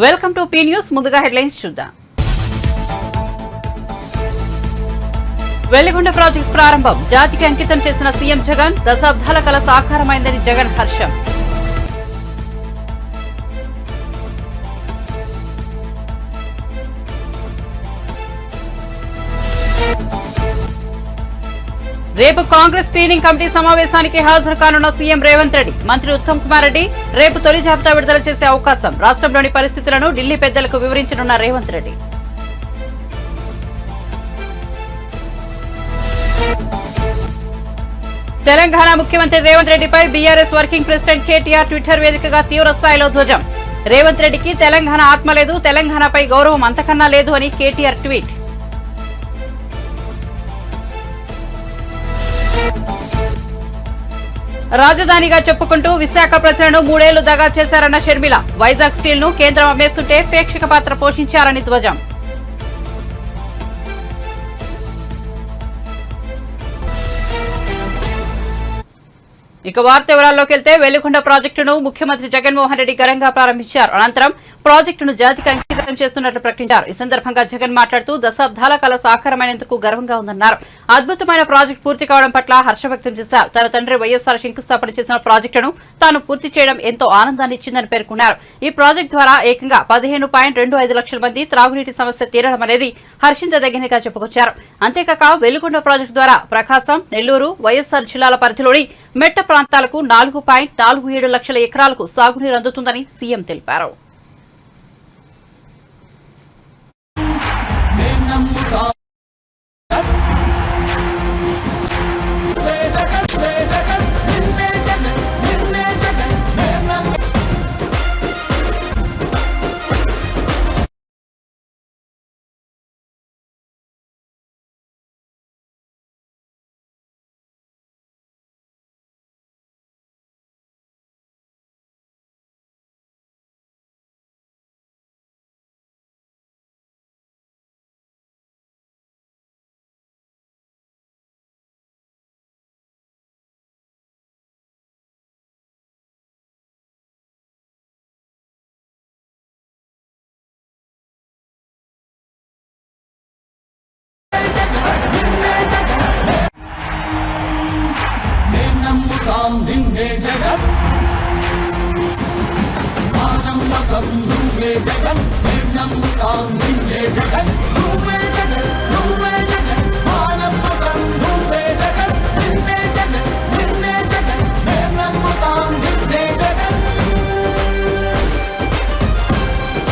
Welcome to P news. ముందుగా headlines చూద్దాం. Veligonda project ప్రారంభం జాతికి అంకితం చేసిన సీఎం జగన్. దశాబ్దాల కల సాకారమైందని జగన్ హర్షం. రేపు కాంగ్రెస్ స్క్రీనింగ్ కమిటీ సమావేశానికి హాజరు కానున్న సీఎం రేవంత్ రెడ్డి. మంత్రి ఉత్తమ్ కుమార్ రెడ్డి రేపు తొలి జాబితా విడుదల చేసే అవకాశం. రాష్ట్రంలోని పరిస్థితులను ఢిల్లీ పెద్దలకు వివరించనున్న రేవంత్ రెడ్డి. తెలంగాణ ముఖ్యమంత్రి రేవంత్ రెడ్డిపై BRS working president KTR Twitter వేదికగా తీవ్ర స్థాయిలో ధ్వజం. రేవంత్ రెడ్డికి తెలంగాణ ఆత్మ లేదు, తెలంగాణపై గౌరవం అంతకన్నా లేదు అని కేటీఆర్ ట్వీట్. రాజధానిగా చెప్పుకుంటూ విశాఖ ప్రజలను 3 ఏళ్లు దగా చేశారన్న షర్మిల. వైజాగ్ స్టీల్ ను కేంద్రం అమ్మేస్తుంటే ప్రేక్షక పాత్ర పోషించారని ధ్వజం. ఇక వార్త వివరాల్లోకి వెళ్తే వెలిగొండ ప్రాజెక్టును ముఖ్యమంత్రి జగన్మోహన్ రెడ్డి ఘనంగా ప్రారంభించారు. అనంతరం ప్రాజెక్టును జాతికి అంకితం చేస్తున్నట్లు ప్రకటించారు. ఈ సందర్భంగా జగన్ మాట్లాడుతూ దశాబ్దాల కల సాకారమైనందుకు గర్వంగా ఉందన్నారు. అద్భుతమైన ప్రాజెక్టు పూర్తి కావడం పట్ల హర్షం వ్యక్తం చేశారు. తన తండ్రి వైఎస్ఆర్ శంకుస్థాపన చేసిన ప్రాజెక్టును తాను పూర్తి చేయడం ఎంతో ఆనందాన్ని ఇచ్చిందని పేర్కొన్నారు. ఈ ప్రాజెక్టు ద్వారా ఏకంగా 15.25 లక్షల మంది త్రాగునీటి సమస్య తీరడం అనేది హర్షించదగినగా చెప్పుకొచ్చారు. అంతేకాక వెలిగొండ ప్రాజెక్టు ద్వారా ప్రకాశం, నెల్లూరు, వైఎస్ఆర్ జిల్లాల పరిధిలోని మెట్ట ప్రాంతాలకు 4.47 లక్షల ఎకరాలకు సాగునీరు అందుతుందని సీఎం తెలిపారు.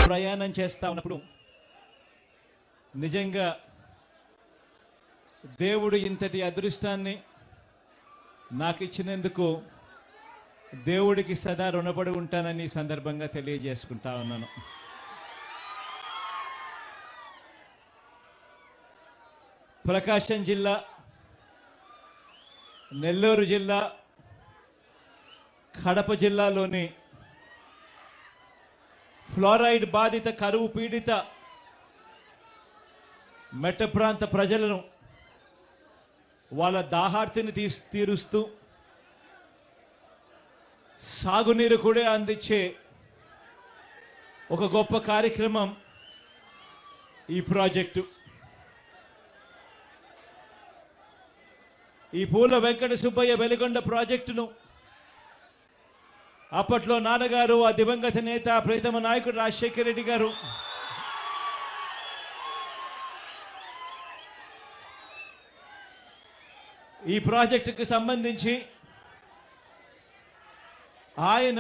ప్రయాణం చేస్తా ఉన్నప్పుడు నిజంగా దేవుడు ఇంతటి అదృష్టాన్ని నాకు ఇచ్చినందుకు దేవుడికి సదా రుణపడి ఉంటానని సందర్భంగా తెలియజేసుకుంటా ఉన్నాను. ప్రకాశం జిల్లా, నెల్లూరు జిల్లా, కడప జిల్లాలోని ఫ్లోరైడ్ బాధిత కరువు పీడిత మెట్ట ప్రాంత ప్రజలను వాళ్ళ దాహార్తిని తీరుస్తూ సాగునీరు కూడా అందించే ఒక గొప్ప కార్యక్రమం ఈ ప్రాజెక్టు. ఈ పూల వెంకట సుబ్బయ్య వెలిగొండ ప్రాజెక్టును అప్పట్లో నాన్నగారు, ఆ దివంగత నేత ప్రీతమ నాయకుడు రాజశేఖర రెడ్డి గారు ఈ ప్రాజెక్టుకు సంబంధించి ఆయన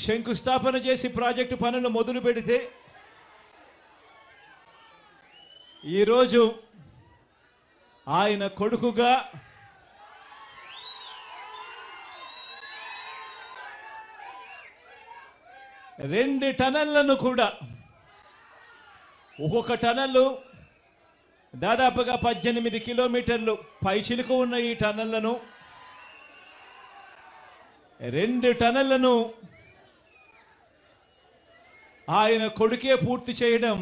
శంకుస్థాపన చేసి ప్రాజెక్టు పనులు మొదలు పెడితే ఈరోజు ఆయన కొడుకుగా రెండు టనళ్లను కూడా, ఒక్కొక్క టనల్లు దాదాపుగా 18 కిలోమీటర్లు పైచిలుకు ఉన్న ఈ టనళ్లను, 2 టనళ్లను ఆయన కొడుకే పూర్తి చేయడం,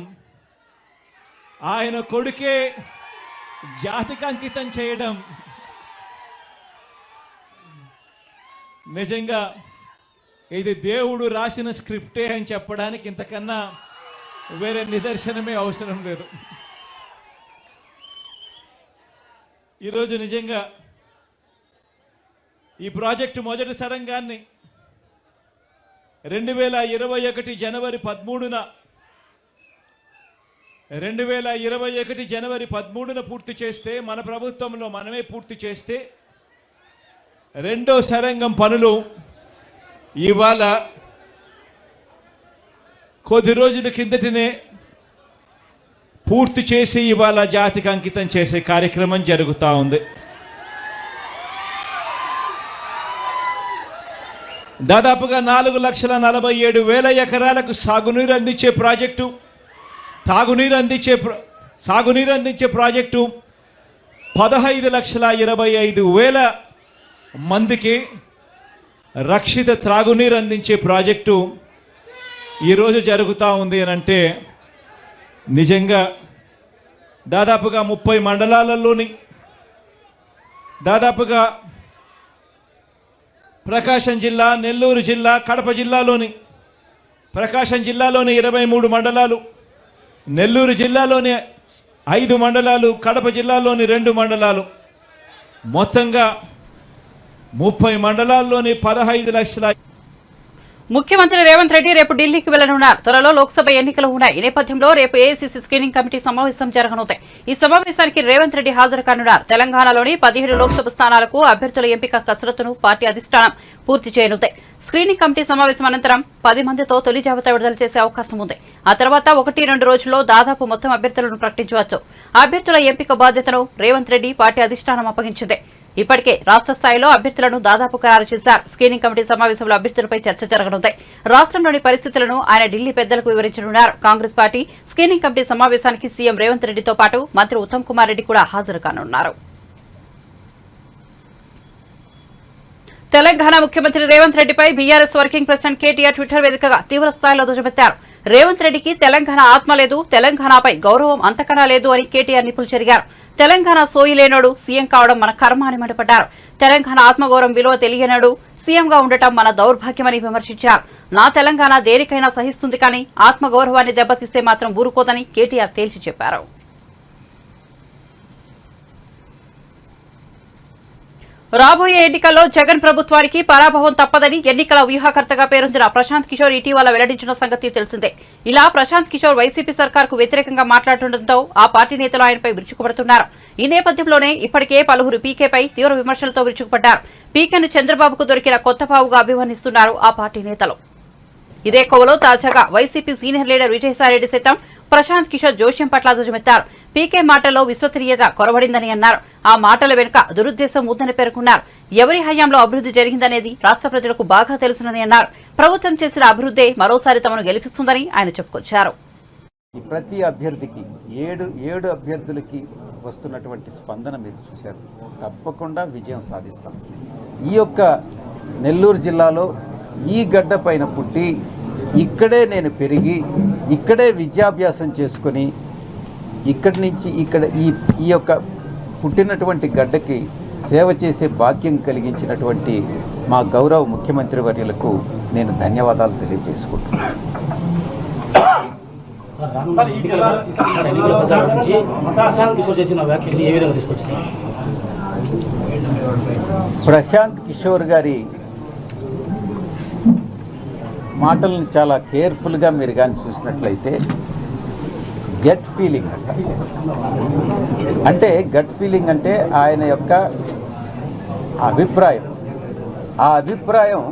ఆయన కొడుకే జాతికి అంకితం చేయడం నిజంగా ఇది దేవుడు రాసిన స్క్రిప్టే అని చెప్పడానికి ఇంతకన్నా వేరే నిదర్శనమే అవసరం లేదు. ఈరోజు నిజంగా ఈ ప్రాజెక్టు మొదటి సరంగాన్ని 2021 జనవరి 13న 2021 జనవరి 13న పూర్తి చేస్తే, మన ప్రభుత్వంలో మనమే పూర్తి చేస్తే, రెండో సరంగం పనులు ఇవాళ కొద్ది రోజుల కిందటనే పూర్తి చేసి ఇవాళ జాతికి అంకితం చేసే కార్యక్రమం జరుగుతూ ఉంది. దాదాపుగా 4,47,000 ఎకరాలకు సాగునీరు అందించే ప్రాజెక్టు, సాగునీరు అందించే ప్రాజెక్టు 15,25,000 మందికి రక్షిత త్రాగునీరు అందించే ప్రాజెక్టు ఈరోజు జరుగుతూ ఉంది అని అంటే నిజంగా దాదాపుగా 30 మండలాలలోని దాదాపుగా ప్రకాశం జిల్లా, నెల్లూరు జిల్లా, కడప జిల్లాలోని ప్రకాశం జిల్లాలోని 23 మండలాలు, నెల్లూరు జిల్లాలోని 5 మండలాలు, కడప జిల్లాలోని 2 మండలాలు, మొత్తంగా 30 మండలాల్లోని 15 లక్షల. ముఖ్యమంత్రి రేవంత్ రెడ్డి రేపు ఢిల్లీకి వెళ్లనున్నారు. త్వరలో లోక్సభ ఎన్నికలు ఉన్నాయి. ఈ నేపథ్యంలో రేపు ఏఐసీసీ స్క్రీనింగ్ కమిటీ సమావేశం జరగనుంది. ఈ సమావేశానికి రేవంత్ రెడ్డి హాజరు కానున్నారు. తెలంగాణలోని 17 లోక్సభ స్థానాలకు అభ్యర్థుల ఎంపిక కసరత్తును పార్టీ అధిష్టానం పూర్తి చేయనుంది. స్క్రీనింగ్ కమిటీ సమావేశం అనంతరం 10 మందితో తొలి జాబితా విడుదల చేసే అవకాశం ఉంది. ఆ తర్వాత 1-2 రోజుల్లో దాదాపు మొత్తం అభ్యర్థులను ప్రకటించవచ్చు. అభ్యర్థుల ఎంపిక బాధ్యతను రేవంత్ రెడ్డి పార్టీ అధిష్టానం అప్పగించింది. ఇప్పటికే రాష్ట్ర స్థాయిలో అభ్యర్థులను దాదాపు ఖరారు చేశారు. స్క్రీనింగ్ కమిటీ సమావేశంలో అభ్యర్థులపై చర్చ జరగనుంది. రాష్ట్రంలోని పరిస్థితులను ఆయన ఢిల్లీ పెద్దలకు వివరించనున్నారు. కాంగ్రెస్ పార్టీ స్క్రీనింగ్ కమిటీ సమావేశానికి సీఎం రేవంత్ రెడ్డితో పాటు మంత్రి ఉత్తమ్ కుమార్ రెడ్డి కూడా హాజరు కానున్నారు. తెలంగాణ ముఖ్యమంత్రి రేవంత్ రెడ్డిపై BRS working president KTR Twitter వేదికగా తీవ్ర స్థాయిలో దుయ్యబట్టారు. రేవంత్ రెడ్డికి తెలంగాణ ఆత్మ లేదు, తెలంగాణపై గౌరవం అంతకన్నా లేదు అని కేటీఆర్ నిప్పులు చెరిగారు. తెలంగాణ సోయి లేనోడు సీఎం కావడం మన కర్మ అని మండిపడ్డారు. తెలంగాణ ఆత్మగౌరవం విలువ తెలియనోడు సీఎంగా ఉండటం మన దౌర్భాగ్యమని విమర్శించారు. నా తెలంగాణ దేనికైనా సహిస్తుంది, కానీ ఆత్మగౌరవాన్ని దెబ్బతీస్తే మాత్రం ఊరుకోదని కేటీఆర్ తేల్చి చెప్పారు. రాబోయే ఎన్నికల్లో జగన్ ప్రభుత్వానికి పరాభవం తప్పదని ఎన్నికల వ్యూహకర్తగా పేరొందిన ప్రశాంత్ కిషోర్ ఇటీవల వెల్లడించిన సంగతి తెలిసిందే. ఇలా ప్రశాంత్ కిషోర్ వైసీపీ సర్కార్కు వ్యతిరేకంగా మాట్లాడుతుండటంతో ఆ పార్టీ నేతలు ఆయనపై విరుచుకుపడుతున్నారు. ఈ నేపథ్యంలోనే ఇప్పటికే పలువురు పీకేపై తీవ్ర విమర్శలతో విరుచుకుపడ్డారు. పీకేను చంద్రబాబుకు దొరికిన కొత్త పావుగా అభివర్ణిస్తున్నారు ఆ పార్టీ నేతలు. ఇదే కోవలో తాజాగా వైసీపీ సీనియర్ లీడర్ విజయసాయిరెడ్డి సైతం ప్రశాంత్ కిషోర్ జోష్యం పట్ల ధ్వజమెత్తారు. పీకే మాటల్లో విశ్వసనీయత కొరబడిందని అన్నారు. ఆ మాటల వెనుక దురుద్దేశం ఉందని పేర్కొన్నారు. ఎవరి హయాంలో అభివృద్ధి జరిగిందనేది రాష్ట్ర ప్రజలకు బాగా తెలుసునని అన్నారు. ప్రభుత్వం చేసిన అభివృద్ధే మరోసారి తమను గెలిపిస్తుందని ఆయన చెప్పుకొచ్చారు. ప్రతి అభ్యర్థికి ఏడు అభ్యర్థులకి వస్తున్నటువంటి స్పందన మీరు చూశారు. తప్పకుండా విజయం సాధిస్తాం. ఈ యొక్క నెల్లూరు జిల్లాలో ఈ గడ్డ పైన పుట్టి ఇక్కడే నేను పెరిగి ఇక్కడే విద్యాభ్యాసం చేసుకొని ఇక్కడి నుంచి ఈ యొక్క పుట్టినటువంటి గడ్డకి సేవ చేసే భాగ్యం కలిగించినటువంటి మా గౌరవ ముఖ్యమంత్రి వర్యులకు నేను ధన్యవాదాలు తెలియజేసుకుంటున్నాను. ప్రశాంత్ కిషోర్ గారి మాటలను చాలా కేర్ఫుల్గా మీరు కానీ చూసినట్లయితే గట్ ఫీలింగ్ అంటే గట్ ఫీలింగ్ అంటే ఆయన యొక్క అభిప్రాయం. ఆ అభిప్రాయం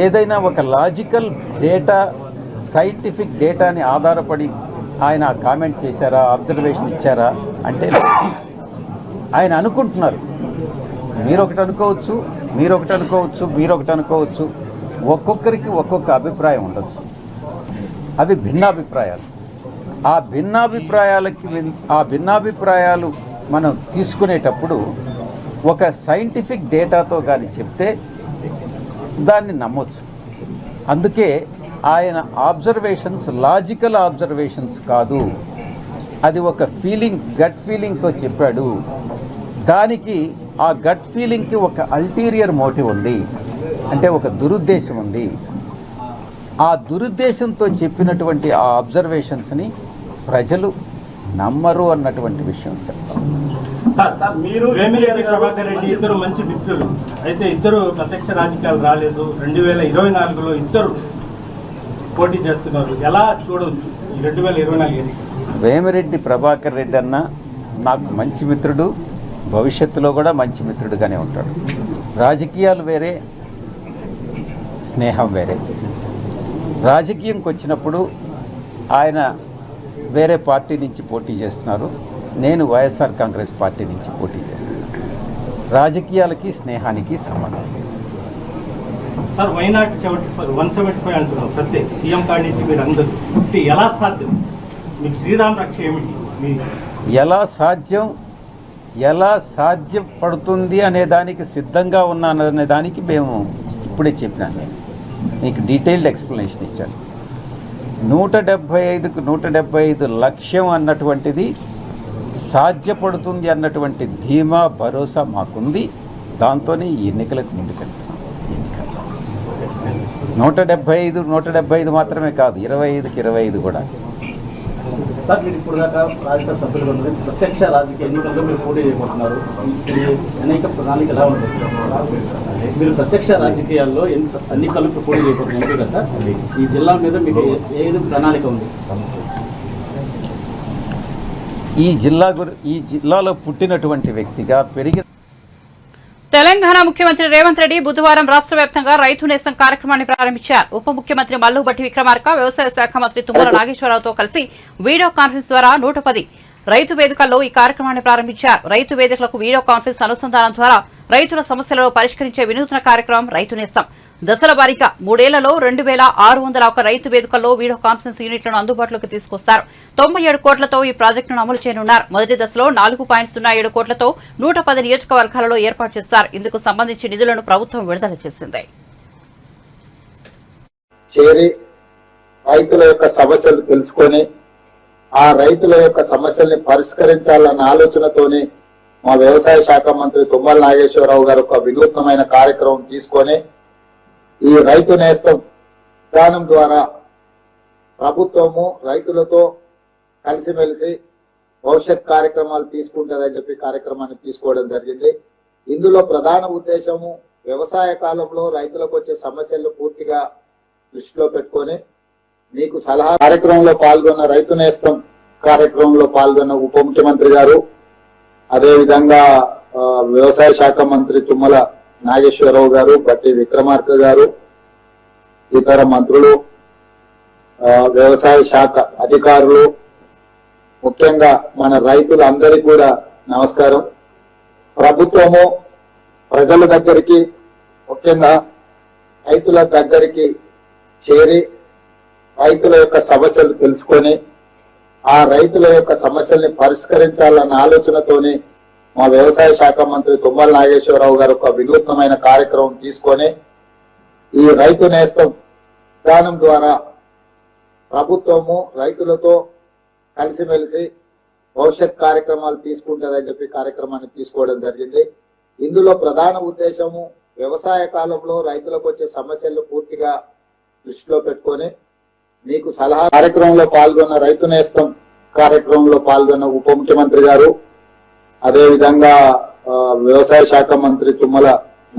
ఏదైనా ఒక లాజికల్ డేటా, సైంటిఫిక్ డేటాని ఆధారపడి ఆయన కామెంట్ చేశారా, అబ్జర్వేషన్ ఇచ్చారా అంటే ఆయన అనుకుంటున్నారు. మీరొకటి అనుకోవచ్చు. ఒక్కొక్కరికి ఒక్కొక్క అభిప్రాయం ఉండొచ్చు. అవి భిన్నాభిప్రాయాలు. ఆ భిన్నాభిప్రాయాలు మనం తీసుకునేటప్పుడు ఒక సైంటిఫిక్ డేటాతో కానీ చెప్తే దాన్ని నమ్మొచ్చు. అందుకే ఆయన ఆబ్జర్వేషన్స్ లాజికల్ ఆబ్జర్వేషన్స్ కాదు, అది ఒక ఫీలింగ్, గట్ ఫీలింగ్తో చెప్పాడు. దానికి ఆ గట్ ఫీలింగ్కి ఒక అల్టీరియర్ మోటివ్ ఉంది. అంటే ఒక దురుద్దేశం ఉంది. ఆ దురుద్దేశంతో చెప్పినటువంటి ఆ అబ్జర్వేషన్స్ని ప్రజలు నమ్మరు అన్నటువంటి విషయం చెప్తాం. సార్ మీరు వేమిరెడ్డి ప్రభాకర్ రెడ్డి ఇద్దరు మంచి మిత్రులు అయితే ఇద్దరు ప్రత్యక్ష రాజకీయాలు రాలేదు. 2024లో ఇద్దరు పోటీ చేస్తున్నారు. ఎలా చూడవచ్చు ఈ 2024? వేమిరెడ్డి ప్రభాకర్ రెడ్డి అన్న నాకు మంచి మిత్రుడు, భవిష్యత్తులో కూడా మంచి మిత్రుడుగానే ఉంటాడు. రాజకీయాలు వేరే, స్నేహం వేరే. రాజకీయంకి వచ్చినప్పుడు ఆయన వేరే పార్టీ నుంచి పోటీ చేస్తున్నారు, నేను వైఎస్ఆర్ కాంగ్రెస్ పార్టీ నుంచి పోటీ చేస్తున్నాను. రాజకీయాలకి స్నేహానికి సంబంధం లేదు. సార్ వైనాట్ 175 అంటున్నాం సత్తే సీఎం కాడి నుంచి మీరు అందరూ ఎలా సాధ్యం? మీకు శ్రీరామ్ రక్ష ఏమిటి? ఎలా సాధ్యపడుతుంది అనే దానికి సిద్ధంగా ఉన్నాననే దానికి మేము ఇప్పుడే చెప్పినాను. నేను మీకు డీటెయిల్డ్ ఎక్స్ప్లెనేషన్ ఇచ్చాను. 175కు 175 లక్ష్యం అన్నటువంటిది సాధ్యపడుతుంది అన్నటువంటి ధీమా భరోసా మాకుంది. దాంతోనే ఈ ఎన్నికలకు ముందుకెళ్తున్నాం. 175 మాత్రమే కాదు, 25కి 25 కూడా. సార్ మీరు ఇప్పుడు దాకా రాజ్యసభ సభ్యులుగా ఉన్నది ప్రత్యక్ష రాజకీయ ఎన్నికల్లో మీరు పోటీ చేయబోతున్నారు. అనేక ప్రణాళిక ఎలా ఉంటుంది? మీరు ప్రత్యక్ష రాజకీయాల్లో ఎన్నికల్లో పోటీ చేయబోతున్నారు కదా, ఈ జిల్లా మీద మీకు ఏది ప్రణాళిక ఉంది? ఈ జిల్లాలో పుట్టినటువంటి వ్యక్తిగా పెరిగిన తెలంగాణ ముఖ్యమంత్రి రేవంత్ రెడ్డి బుధవారం రాష్ట్ర వ్యాప్తంగా రైతు నేస్తం కార్యక్రమాన్ని ప్రారంభించారు. ఉప ముఖ్యమంత్రి మల్లుబట్టి విక్రమార్క, వ్యవసాయ శాఖ మంత్రి తుమ్మల నాగేశ్వరరావుతో కలిసి వీడియో కాన్ఫరెన్స్ ద్వారా 110 రైతు వేదికల్లో ఈ కార్యక్రమాన్ని ప్రారంభించారు. రైతు వేదికలకు వీడియో కాన్ఫరెన్స్ అనుసంధానం ద్వారా రైతుల సమస్యలను పరిష్కరించే వినూత్న కార్యక్రమం రైతు నేస్తం. దశల వారీగా 3 ఏళ్లలో 2601 రైతు వేదికల్లో వీడియో కాన్ఫరెన్స్ యూనిట్లను అందుబాటులోకి తీసుకొస్తారు. 97 కోట్లతో ఈ ప్రాజెక్టును అమలు చేయనున్నారు. మొదటి దశలో 4.07 కోట్లతో 110 నియోజకవర్గాలలో ఏర్పాటు చేస్తారు. ఇందుకు సంబంధించి నిధులను ప్రభుత్వం విడుదల చేసింది. చేరి రైతుల యొక్క సమస్యలు తెలుసుకొని ఆ రైతుల యొక్క సమస్యల్ని పరిష్కరించాలన్న ఆలోచనతోనే మా వ్యవసాయ శాఖ మంత్రి తుమ్మల నాగేశ్వరరావు గారు ఒక వినూత్నమైన కార్యక్రమం తీసుకొని ఈ రైతు నేస్తం విధానం ద్వారా ప్రభుత్వము రైతులతో కలిసిమెలిసి భవిష్యత్ కార్యక్రమాలు తీసుకుంటుందని చెప్పి కార్యక్రమాన్ని తీసుకోవడం జరిగింది. ఇందులో ప్రధాన ఉద్దేశము వ్యవసాయ కాలంలో రైతులకు వచ్చే సమస్యలను పూర్తిగా దృష్టిలో పెట్టుకొని మీకు సలహా కార్యక్రమంలో పాల్గొన్న రైతు నేస్తం కార్యక్రమంలో పాల్గొన్న ఉప ముఖ్యమంత్రి గారు, అదేవిధంగా వ్యవసాయ శాఖ మంత్రి తుమ్మల నాగేశ్వరరావు గారు, బట్టి విక్రమార్క గారు, ఇతర మంత్రులు, వ్యవసాయ శాఖ అధికారులు, ముఖ్యంగా మన రైతులందరికీ కూడా నమస్కారం. ప్రభుత్వము ప్రజల దగ్గరికి, ముఖ్యంగా రైతుల దగ్గరికి చేరి రైతుల యొక్క సమస్యలు తెలుసుకొని ఆ రైతుల యొక్క సమస్యల్ని పరిష్కరించాలన్న ఆలోచనతోనే మా వ్యవసాయ శాఖ మంత్రి తుమ్మల నాగేశ్వరరావు గారు ఒక వినూత్నమైన కార్యక్రమం తీసుకొని ఈ రైతు నేస్తం విధానం ద్వారా ప్రభుత్వము రైతులతో కలిసిమెలిసి భవిష్యత్ కార్యక్రమాలు తీసుకుంటుందని చెప్పి కార్యక్రమాన్ని తీసుకోవడం జరిగింది. ఇందులో ప్రధాన ఉద్దేశము వ్యవసాయ కాలంలో రైతులకు వచ్చే సమస్యలను పూర్తిగా దృష్టిలో పెట్టుకొని మీకు సలహా కార్యక్రమంలో పాల్గొన్న రైతు నేస్తం కార్యక్రమంలో పాల్గొన్న ఉప ముఖ్యమంత్రి గారు, అదేవిధంగా వ్యవసాయ శాఖ మంత్రి తుమ్మల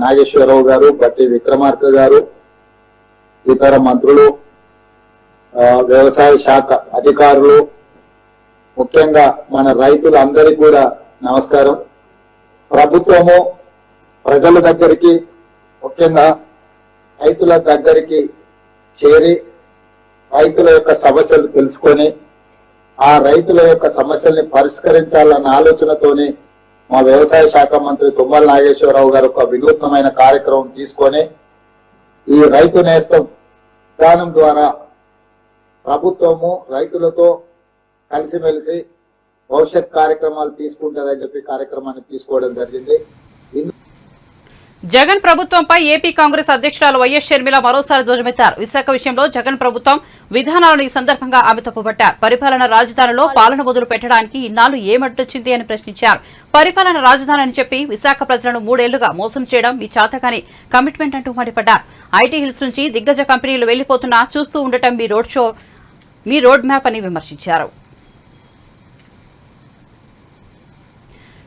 నాగేశ్వరరావు గారు, బట్టి విక్రమార్క గారు, ఇతర మంత్రులు, వ్యవసాయ శాఖ అధికారులు, ముఖ్యంగా మన రైతులందరికీ కూడా నమస్కారం. ప్రభుత్వము ప్రజల దగ్గరికి, ముఖ్యంగా రైతుల దగ్గరికి చేరి రైతుల యొక్క సమస్యలు తెలుసుకొని ఆ రైతుల యొక్క సమస్యల్ని పరిష్కరించాలన్న ఆలోచనతోనే మా వ్యవసాయ శాఖ మంత్రి తుమ్మల నాగేశ్వరరావు గారు ఒక వినూత్నమైన కార్యక్రమం తీసుకొని ఈ రైతు నేస్తం విధానం ద్వారా ప్రభుత్వము రైతులతో కలిసిమెలిసి భవిష్యత్ కార్యక్రమాలు తీసుకుంటుందని చెప్పి కార్యక్రమాన్ని తీసుకోవడం జరిగింది. జగన్ ప్రభుత్వంపై ఏపీ కాంగ్రెస్ అధ్యక్షురాలు వైఎస్ షర్మిల మరోసారి ధ్వజమెత్తారు. విశాఖ విషయంలో జగన్ ప్రభుత్వం విధానాలను ఈ సందర్భంగా ఆమె తప్పుపట్టారు. పరిపాలన రాజధానిలో పాలన మొదలు పెట్టడానికి ఇన్నాళ్లు ఏమడ్డొచ్చింది అని ప్రశ్నించారు. పరిపాలన రాజధాని అని చెప్పి విశాఖ ప్రజలను 3 ఏళ్లుగా మోసం చేయడం మీ చేతకాని కమిట్మెంట్ అంటూ మండిపడ్డారు. ఐటీ హిల్స్ నుంచి దిగ్గజ కంపెనీలు వెళ్లిపోతున్నా చూస్తూ ఉండటం మీ రోడ్ మ్యాప్ అని విమర్శించారు.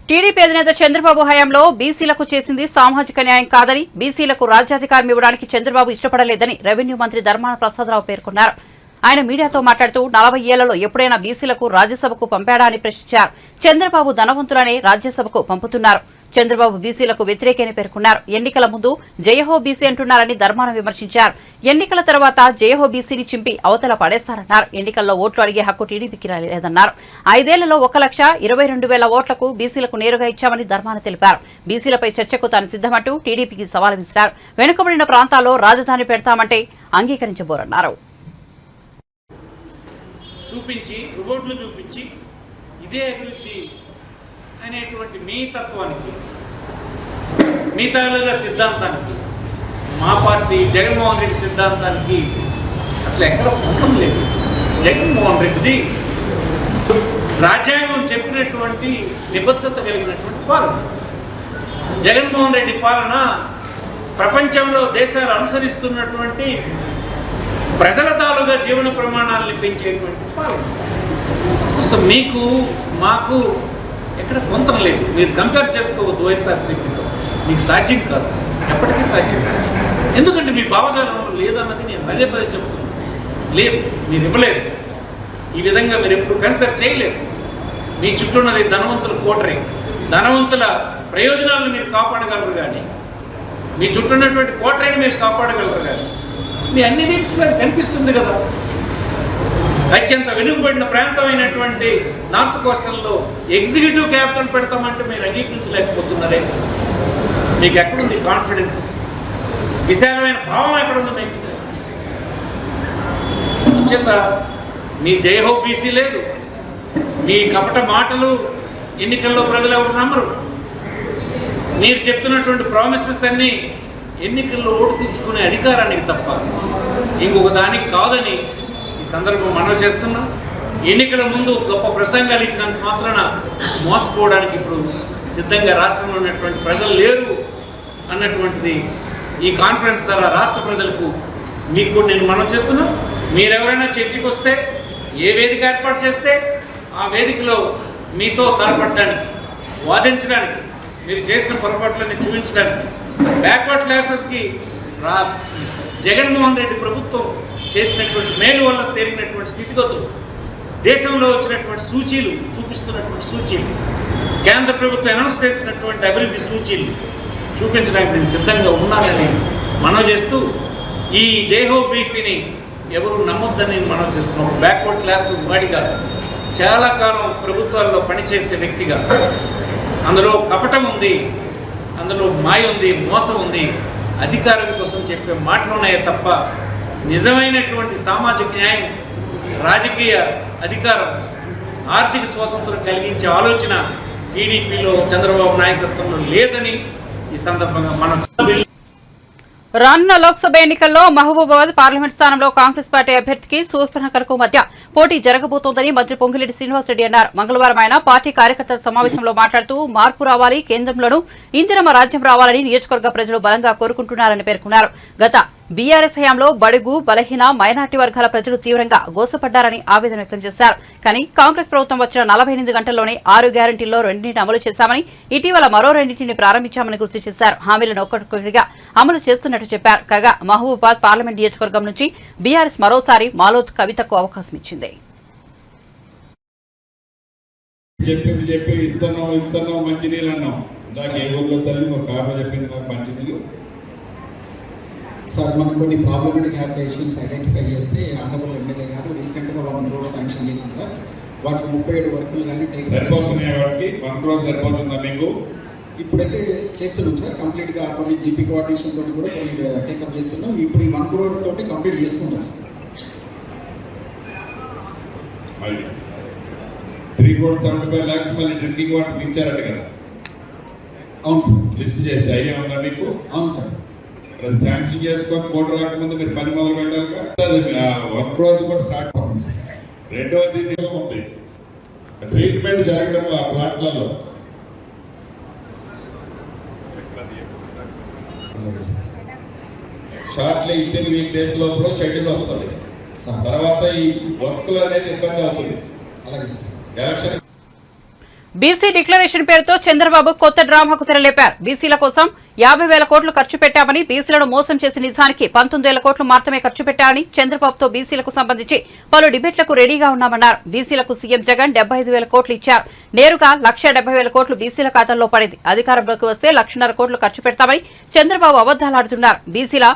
టీడీపీ అధినేత చంద్రబాబు హయాంలో బీసీలకు చేసింది సామాజిక న్యాయం కాదని, బీసీలకు రాజ్యాధికారం ఇవ్వడానికి చంద్రబాబు ఇష్టపడలేదని రెవెన్యూ మంత్రి ధర్మాన ప్రసాదరావు పేర్కొన్నారు. ఆయన మీడియాతో మాట్లాడుతూ 40 ఏళ్లలో ఎప్పుడైనా బీసీలకు రాజ్యసభకు పంపాడా అని ప్రశ్నించారు. చంద్రబాబు ధనవంతులనే రాజ్యసభకు పంపుతున్నారు. చంద్రబాబు బీసీలకు వ్యతిరేకని పేర్కొన్నారు. ఎన్నికల ముందు జయహో బీసీ అంటున్నారని ధర్మాన విమర్శించారు. ఎన్నికల తర్వాత జయహో బీసీని చింపి అవతల పడేస్తారన్నారు. ఎన్నికల్లో ఓట్లు అడిగే హక్కు టీడీపీకి లేదన్నారు. 5 ఏళ్లలో 1,22,000 ఓట్లకు బీసీలకు నేరుగా ఇచ్చామని ధర్మాన తెలిపారు. బీసీలపై చర్చకు తాను సిద్దమంటూ టీడీపీకి సవాల్ విసిరారు. వెనుకబడిన ప్రాంతాల్లో రాజధాని పెడతామంటే అంగీకరించబోరన్నారు. చూపించి రిపోర్ట్లు చూపించి ఇదే అభివృద్ధి అనేటువంటి మీ తత్వానికి, మీ తాలూగా సిద్ధాంతానికి, మా పార్టీ జగన్మోహన్ రెడ్డి సిద్ధాంతానికి అసలు ఎక్కడ పొందం లేదు. జగన్మోహన్ రెడ్డిది రాజ్యాంగం చెప్పినటువంటి నిబద్ధత కలిగినటువంటి పాలన. జగన్మోహన్ రెడ్డి పాలన ప్రపంచంలో దేశాలు అనుసరిస్తున్నటువంటి ప్రజల తాలూగా జీవన ప్రమాణాలను పెంచేటువంటి పాలన. సో మీకు మాకు ఎక్కడ పొందం లేదు. మీరు కంపేర్ చేసుకోవద్దు వైఎస్ఆర్సీపీతో. మీకు సాధ్యం కాదు, ఎప్పటికీ సాధ్యం కాదు. ఎందుకంటే మీ భావజాలంలో లేదన్నది నేను పదే పదే చెప్తున్నాను. లేదు, మీరు ఇవ్వలేదు. ఈ విధంగా మీరు ఎప్పుడు కన్సిడర్ చేయలేదు. మీ చుట్టూ ఉన్నది ధనవంతుల కోటరీ. ధనవంతుల ప్రయోజనాలను మీరు కాపాడగలరు కానీ, మీ చుట్టూ ఉన్నటువంటి కోటరీని మీరు కాపాడగలరు కానీ, మీ అన్నిది కనిపిస్తుంది కదా. అత్యంత వెనుకబడిన ప్రాంతమైనటువంటి నార్త్ కోస్టల్లో ఎగ్జిక్యూటివ్ క్యాపిటల్ పెడతామంటే మీరు అంగీకరించలేకపోతున్నారే. మీకు ఎక్కడుంది కాన్ఫిడెన్స్? విశాలమైన భావం ఎక్కడుంది మీకు? అత్యంత మీ జయహో బీసీ లేదు. మీ కపట మాటలు ఎన్నికల్లో ప్రజలు ఎవరు నమ్మరు. మీరు చెప్తున్నటువంటి ప్రామిసెస్ అన్నీ ఎన్నికల్లో ఓటు తీసుకునే అధికారానికి తప్ప ఇంకొక దానికి కాదని ఈ సందర్భం మనవి చేస్తున్నాం. ఎన్నికల ముందు గొప్ప ప్రసంగాలు ఇచ్చినంత మాత్రాన మోసపోవడానికి ఇప్పుడు సిద్ధంగా రాష్ట్రంలో ఉన్నటువంటి ప్రజలు లేరు అన్నటువంటిది ఈ కాన్ఫరెన్స్ ద్వారా రాష్ట్ర ప్రజలకు మీకు కూడా నేను మనవి చేస్తున్నాను. మీరెవరైనా చర్చకు వస్తే, ఏ వేదిక ఏర్పాటు చేస్తే ఆ వేదికలో మీతో తలపడడానికి, వాదించడానికి, మీరు చేసిన పొరపాట్లన్నీ చూపించడానికి, బ్యాక్వర్డ్ క్లాసెస్కి జగన్మోహన్ రెడ్డి ప్రభుత్వం చేసినటువంటి మేలు వల్ల తేలినటువంటి స్థితిగతులు, దేశంలో వచ్చినటువంటి సూచీలు చూపిస్తున్నటువంటి సూచీలు, కేంద్ర ప్రభుత్వం అనౌన్స్ చేసినటువంటి అభివృద్ధి సూచీలు చూపించడానికి నేను సిద్ధంగా ఉన్నానని మనవి చేస్తూ, ఈ జయహో బీసీని ఎవరు నమ్మొద్దని మనవి చేస్తున్నాం. బ్యాక్వర్డ్ క్లాస్ వాడిగా చాలా కాలం ప్రభుత్వాల్లో పనిచేసే వ్యక్తిగా అందులో కపటం ఉంది, అందులో మాయ ఉంది, మోసం ఉంది. అధికారం కోసం చెప్పే మాటలు ఉన్నాయే తప్ప నిజమైనటువంటి సామాజిక న్యాయం, రాజకీయ అధికారం, ఆర్థిక స్వాతంత్రం కలిగించే ఆలోచన టీడీపీలో చంద్రబాబు నాయకత్వంలో లేదని ఈ సందర్భంగా మనం రానున్న లోక్సభ ఎన్నికల్లో మహబూబాబాద్ పార్లమెంట్ స్థానంలో కాంగ్రెస్ పార్టీ అభ్యర్థికి శూర్పణఖలకు మధ్య పోటీ జరగబోతోందని మంత్రి పొంగిరెడ్డి శ్రీనివాసరెడ్డి అన్నారు. మంగళవారం ఆయన పార్టీ కార్యకర్తల సమావేశంలో మాట్లాడుతూ మార్పు రావాలి, కేంద్రంలోనూ ఇందిరమ రాజ్యం రావాలని నియోజకవర్గ ప్రజలు బలంగా కోరుకుంటున్నారని పేర్కొన్నారు. గత బీఆర్ఎస్ హయాంలో బడుగు, బలహీన, మైనార్టీ వర్గాల ప్రజలు తీవ్రంగా గోసపడ్డారని ఆవేదన వ్యక్తం చేశారు. కానీ కాంగ్రెస్ ప్రభుత్వం వచ్చిన 48 గంటల్లోనే 6 గ్యారంటీల్లో 2 అమలు చేశామని, ఇటీవల మరో 2 ప్రారంభించామని గుర్తు చేశారు. హామీలను ఒక్కొక్కటిగా అమలు చేస్తున్నట్టు చెప్పారు. కాగా మహబూబాబాద్ పార్లమెంట్ నియోజకవర్గం నుంచి బీఆర్ఎస్ మరోసారి మాలోత్ కవితకు అవకాశం ఇచ్చింది. చెప్పి ఇస్తున్నాం మంచినీళ్ళు అన్నాం. నాకు ఏ ఊళ్ళో తల్లి ఒక కారణం చెప్పింది నాకు మంచినీళ్ళు. సార్ మనం కొన్ని ప్రాబ్లమేటిక్ హ్యాబిటేషన్స్ ఐడెంటిఫై చేస్తే ఆనరబుల్ ఎమ్మెల్యే గారు రీసెంట్గా 1 crore శాంక్షన్ చేసింది సార్. వాటికి 37 వర్కులు కానీ సరిపోతున్నాయి. వాటికి 1 crore సరిపోతుందా మీకు? ఇప్పుడైతే చేస్తున్నాం సార్. కంప్లీట్గా కొన్ని జీపీ కోఆర్డినేషన్ తోటి కూడా కొన్ని టేకప్ చేస్తున్నాం. ఇప్పుడు ఈ 1 crore తోటి కంప్లీట్ చేసుకుంటాం సార్. 3.75 lakhs మళ్ళీ డ్రింకింగ్ వాటర్ ఇచ్చారట కదా. అవును సార్. లిస్ట్ చేస్తే ఐడియా ఉందా మీకు? అవును సార్. అది శాంక్షన్ చేసుకొని కోటి రాకముందు మీరు పని మొదలు పెట్టాలి. 1 crore కూడా స్టార్ట్ అవుతుంది సార్. రెండవది ఉంది ట్రీట్మెంట్ జరగడం ఆ ప్లాట్లలో షార్ట్లీ వితిన్ వీక్ డేస్ లోపల షెడ్యూల్ వస్తుంది. తర్వాత ఈ వర్క్లు అనేది ఇబ్బంది అవుతుంది. అలాగే సార్. ఎలక్షన్ బీసీ డిక్లరేషన్ పేరుతో చంద్రబాబు కొత్త డ్రామాకు తెరలేపారు. బీసీల కోసం 50,000 కోట్లు ఖర్చు పెట్టామని, బీసీలను మోసం చేసిన నిజానికి 19,000 కోట్లు మాత్రమే ఖర్చు పెట్టారని, చంద్రబాబుతో బీసీలకు సంబంధించి పలు డిబేట్లకు రెడీగా ఉన్నామన్నారు. బీసీలకు సీఎం జగన్ 75,000 కోట్లు ఇచ్చారు. నేరుగా 1,70,000 కోట్లు బీసీల ఖాతాల్లో పడింది. అధికారంలోకి వస్తే 1,50,000 కోట్లు ఖర్చు పెడతామని చంద్రబాబు అబద్దాలాడుతున్నారు. బీసీల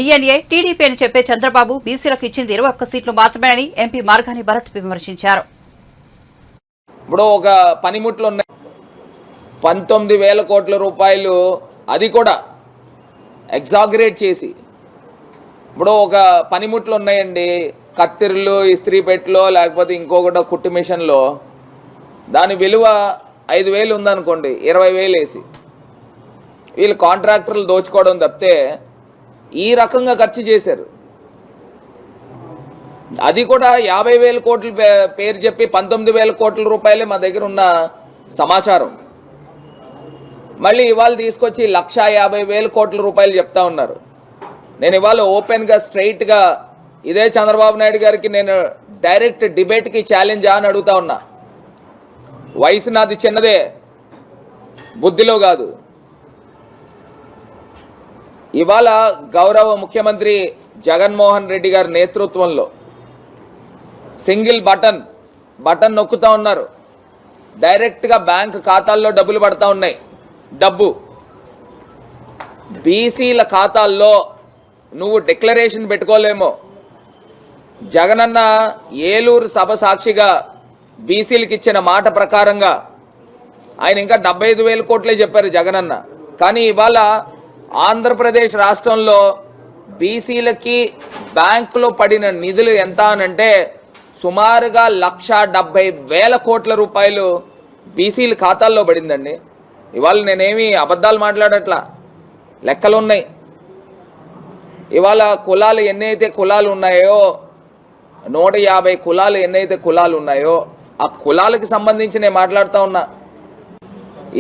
డీఎన్ఏ టీడీపీ అని చెప్పే చంద్రబాబు బీసీలకు ఇచ్చింది 21 సీట్లు మాత్రమేనని ఎంపీ మార్గాని భరత్ విమర్శించారు. ఇప్పుడు ఒక పనిముట్లు ఉన్నాయి 19,000 కోట్ల రూపాయలు, అది కూడా ఎగ్జాగరేట్ చేసి. ఇప్పుడు ఒక పనిముట్లు ఉన్నాయండి, కత్తిర్లు, ఇస్త్రీ పెట్టెలో, లేకపోతే ఇంకొకటి కుట్టు మిషన్లో, దాని విలువ 5,000 ఉందనుకోండి, 20,000 వేసి వీళ్ళు కాంట్రాక్టర్లు దోచుకోవడం తప్పితే ఈ రకంగా ఖర్చు చేశారు. అది కూడా 50,000 కోట్ల పేరు చెప్పి 19,000 కోట్ల రూపాయలే మా దగ్గర ఉన్న సమాచారం. మళ్ళీ ఇవాళ తీసుకొచ్చి 1,50,000 కోట్ల రూపాయలు చెప్తా ఉన్నారు. నేను ఇవాళ ఓపెన్గా స్ట్రైట్గా ఇదే చంద్రబాబు నాయుడు గారికి నేను డైరెక్ట్ డిబేట్కి ఛాలెంజ్ అని అడుగుతా ఉన్నా. వయసు నాది చిన్నదే, బుద్ధిలో కాదు. ఇవాళ గౌరవ ముఖ్యమంత్రి జగన్మోహన్ రెడ్డి గారి నేతృత్వంలో సింగిల్ బటన్ నొక్కుతా ఉన్నారు. డైరెక్ట్గా బ్యాంక్ ఖాతాల్లో డబ్బులు పడతా ఉన్నాయి. డబ్బు బీసీల ఖాతాల్లో నువ్వు డిక్లరేషన్ పెట్టుకోలేమో. జగనన్న ఏలూరు సభ సాక్షిగా బీసీలకు ఇచ్చిన మాట ప్రకారంగా ఆయన ఇంకా 75,000 కోట్లే చెప్పారు జగనన్న. కానీ ఇవాళ ఆంధ్రప్రదేశ్ రాష్ట్రంలో బీసీలకి బ్యాంకులో పడిన నిధులు ఎంత అనంటే సుమారుగా 1,70,000 కోట్ల రూపాయలు బీసీల ఖాతాల్లో పడిందండి. ఇవాళ నేనేమి అబద్ధాలు మాట్లాడట్లా, లెక్కలున్నాయి. ఇవాళ కులాలు ఎన్నైతే కులాలు ఉన్నాయో, 150 కులాలు ఎన్నైతే కులాలు ఉన్నాయో ఆ కులాలకు సంబంధించి నేను మాట్లాడుతూ ఉన్నా.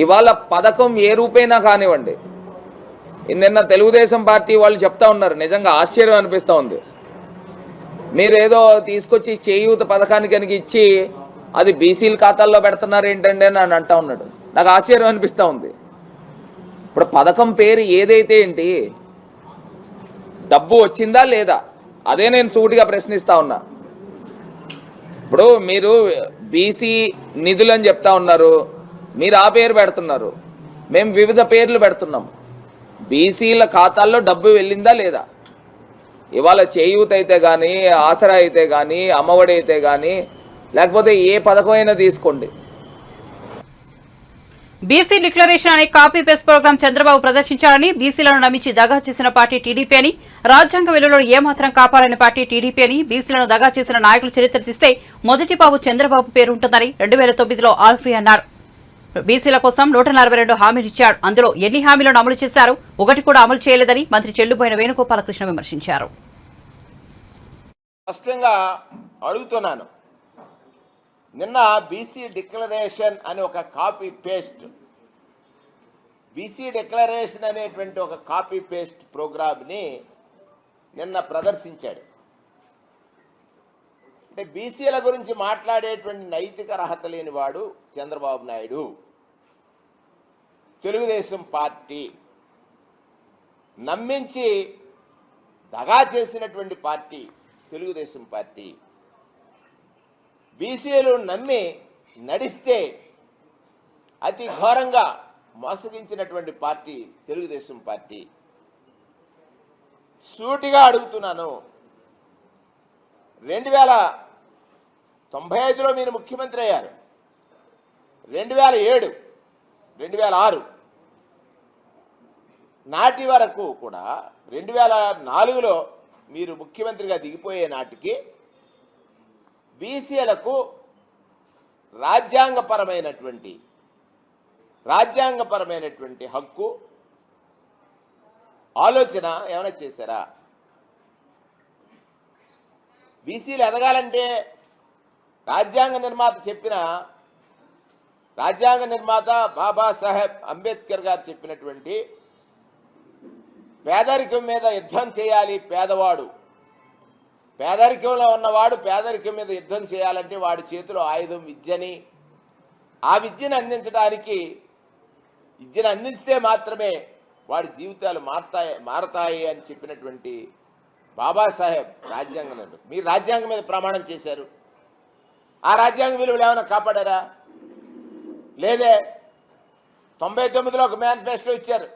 ఇవాళ పథకం ఏ రూపైనా కానివ్వండి, నిన్న తెలుగుదేశం పార్టీ వాళ్ళు చెప్తా ఉన్నారు, నిజంగా ఆశ్చర్యం అనిపిస్తూ ఉంది. మీరేదో తీసుకొచ్చి చేయూత పథకానికి కనుక ఇచ్చి అది బీసీల ఖాతాల్లో పెడుతున్నారు ఏంటండి అని అంటా ఉన్నాడు. నాకు ఆశ్చర్యం అనిపిస్తూ ఉంది. ఇప్పుడు పథకం పేరు ఏదైతే ఏంటి, డబ్బు వచ్చిందా లేదా, అదే నేను సూటిగా ప్రశ్నిస్తా ఉన్నా. ఇప్పుడు మీరు బీసీ నిధులు అని చెప్తా ఉన్నారు, మీరు ఆ పేరు పెడుతున్నారు, మేము వివిధ పేర్లు పెడుతున్నాం. బీసీల ఖాతాల్లో డబ్బు వెళ్ళిందా లేదా? ఇవాళ చేయూత అయితే కానీ, ఆసరా అయితే కానీ, అమ్మఒడి అయితే కానీ, లేకపోతే ఏ పథకమైనా తీసుకోండి. బీసీ డిక్లరేషన్ అనే కాపీ పేస్ట్ ప్రోగ్రాం చంద్రబాబు ప్రదర్శించారని, బీసీలను నమ్మించి దగా చేసిన పార్టీ టీడీపీ అని, రాజ్యాంగ విలువలను ఏమాత్రం కాపాడని పార్టీ టీడీపీ అని, బీసీలను దగా చేసిన నాయకులు చరిత్ర తీస్తే మొదటి బాబు చంద్రబాబు పేరు ఉంటుందని 2009లో ఆల్ఫ్రీ అన్నారు. బీసీల కోసం 142 హామీలు ఇచ్చాడు. అందులో ఎన్ని హామీలను అమలు చేశారు, ఒకటి కూడా అమలు చేయలేదని మంత్రి చెల్లుబోయిన వేణుగోపాలకృష్ణ విమర్శించారు. స్పష్టంగా అడుగుతున్నాను, నిన్న బీసీ డిక్లరేషన్ అని ఒక కాపీ పేస్ట్, బీసీ డిక్లరేషన్ అనేటువంటి ఒక కాపీ పేస్ట్ ప్రోగ్రామ్ని నిన్న ప్రదర్శించాడు. అంటే బీసీల గురించి మాట్లాడేటువంటి నైతిక అర్హత లేనివాడు చంద్రబాబు నాయుడు. తెలుగుదేశం పార్టీ నమ్మించి దగా చేసినటువంటి పార్టీ తెలుగుదేశం పార్టీ. బీసీలు నమ్మి నడిస్తే అతి ఘోరంగా మోసగించినటువంటి పార్టీ తెలుగుదేశం పార్టీ. సూటిగా అడుగుతున్నాను, 1995లో మీరు ముఖ్యమంత్రి అయ్యారు, 2007, 2006 నాటి వరకు కూడా, 2004లో మీరు ముఖ్యమంత్రిగా దిగిపోయే నాటికి బీసీలకు రాజ్యాంగపరమైనటువంటి రాజ్యాంగపరమైనటువంటి హక్కు, ఆలోచన ఏమైనా చేశారా? బీసీలు ఎదగాలంటే రాజ్యాంగ నిర్మాత బాబాసాహెబ్ అంబేద్కర్ గారు చెప్పినటువంటి పేదరికం మీద యుద్ధం చేయాలి. పేదరికంలో ఉన్నవాడు పేదరికం మీద యుద్ధం చేయాలంటే వాడి చేతిలో ఆయుధం విద్యని, ఆ విద్యను అందిస్తే మాత్రమే వాడి జీవితాలు మారతాయి అని చెప్పినటువంటి బాబాసాహెబ్ రాజ్యాంగ నిర్మాత. మీరు రాజ్యాంగం మీద ప్రమాణం చేశారు. ఆ రాజ్యాంగ విలువలు ఏమైనా కాపాడారా? లేదే. 99లో ఒక మేనిఫెస్టో ఇచ్చారు.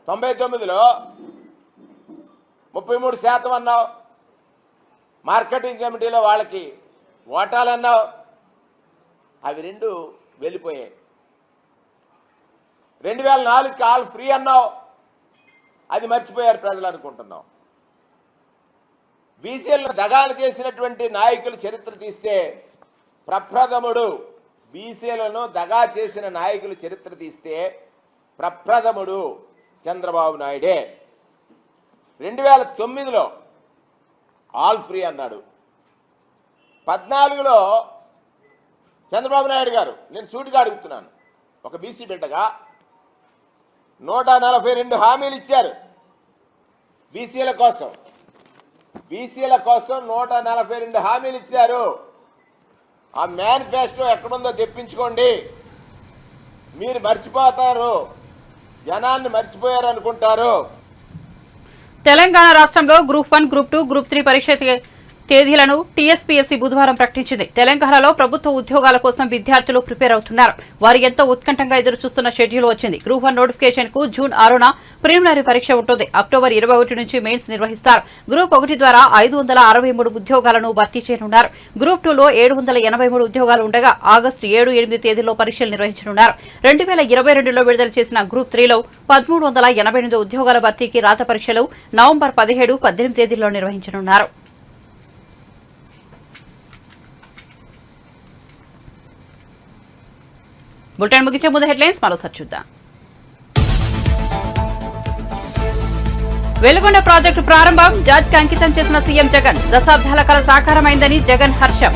99లో 33% అన్నావు. మార్కెటింగ్ కమిటీలో వాళ్ళకి ఓటాలు అన్నావు. అవి రెండు వెళ్ళిపోయాయి. 2004కి ఆల్ ఫ్రీ అన్నావు. అది మర్చిపోయారు ప్రజలు అనుకుంటున్నాం. బీసీలను దగాలు చేసినటువంటి నాయకుల చరిత్ర తీస్తే ప్రప్రథముడు, బీసీలను దగా చేసిన నాయకుల చరిత్ర తీస్తే ప్రప్రథముడు చంద్రబాబు నాయుడే. 2009లో ఆల్ ఫ్రీ అన్నాడు. 14లో చంద్రబాబు నాయుడు గారు, నేను సూటిగా అడుగుతున్నాను, ఒక బీసీ బిడ్డగా 142 హామీలు ఇచ్చారు బీసీల కోసం. 142 హామీలు ఇచ్చారు. ఆ మేనిఫెస్టో ఎక్కడుందో తెప్పించుకోండి. మీరు మర్చిపోతారు, జనాన్ని మర్చిపోయారు అనుకుంటారు. తెలంగాణ రాష్ట్రంలో గ్రూప్ 1, గ్రూప్ 2, గ్రూప్ 3 పరీక్ష తేదీలను టీఎస్పీఎస్సీ బుధవారం ప్రకటించింది. తెలంగాణలో ప్రభుత్వ ఉద్యోగాల కోసం విద్యార్థులు ప్రిపేర్ అవుతున్నారు. వారు ఎంతో ఉత్కంఠంగా ఎదురు చూస్తున్న షెడ్యూల్ వచ్చింది. గ్రూప్ 1 నోటిఫికేషన్ కు జూన్ 6న ప్రిలిమినరీ పరీక్ష ఉంటుంది. అక్టోబర్ 21 నుంచి మెయిన్స్ నిర్వహిస్తారు. గ్రూప్ 1 ద్వారా 563 ఉద్యోగాలను భర్తీ చేయనున్నారు. గ్రూప్ 2లో 783 ఉద్యోగాలు ఉండగా ఆగస్టు 7, 8 తేదీల్లో పరీక్షలు నిర్వహించనున్నారు. 2022లో విడుదల చేసిన గ్రూప్ 3లో 1388 ఉద్యోగాల భర్తీకి రాత పరీక్షలు నవంబర్ 17, 18 తేదీల్లో నిర్వహించనున్నారు. బులెటిన్ ముగించే ముందు హెడ్లైన్స్ మరోసారి చూద్దాం. వెలుగొండ ప్రాజెక్టు ప్రారంభం జాతికి అంకితం చేసిన సీఎం జగన్. దశాబ్దాల కల సాకారమైందని జగన్ హర్షం.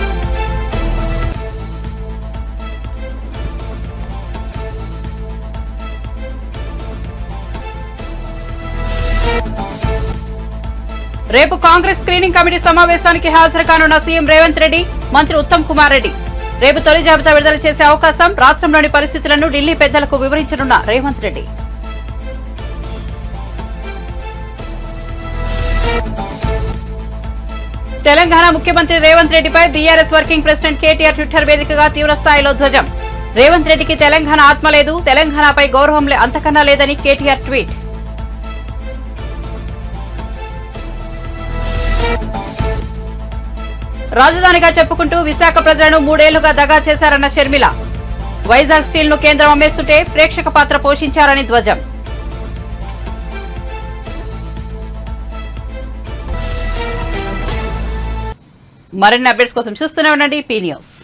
రేపు కాంగ్రెస్ స్క్రీనింగ్ కమిటీ సమావేశానికి హాజరు కానున్న సీఎం రేవంత్ రెడ్డి, మంత్రి ఉత్తమ్ కుమార్ రెడ్డి. రేపు తొలి జాబితా విడుదల చేసే అవకాశం. రాష్ట్రంలోని పరిస్థితులను ఢిల్లీ పెద్దలకు వివరించనున్న రేవంత్ రెడ్డి. తెలంగాణ ముఖ్యమంత్రి రేవంత్ రెడ్డిపై BRS working president KTR Twitter వేదికగా తీవ్రస్థాయిలో ధ్వజం. రేవంత్ రెడ్డికి తెలంగాణ ఆత్మ లేదు, తెలంగాణపై గౌరవం అంతకన్నా లేదని కేటీఆర్ ట్వీట్. రాజధానిగా చెప్పుకుంటూ విశాఖ ప్రజలను 3 ఏళ్లుగా దగా చేశారన్న షర్మిల. వైజాగ్ స్టీల్ ను కేంద్రం అమ్మేస్తుంటే ప్రేక్షక పాత్ర పోషించారని ధ్వజం. మరిన్ని అప్డేట్స్ కోసం చూస్తూనే ఉండండి పీ న్యూస్.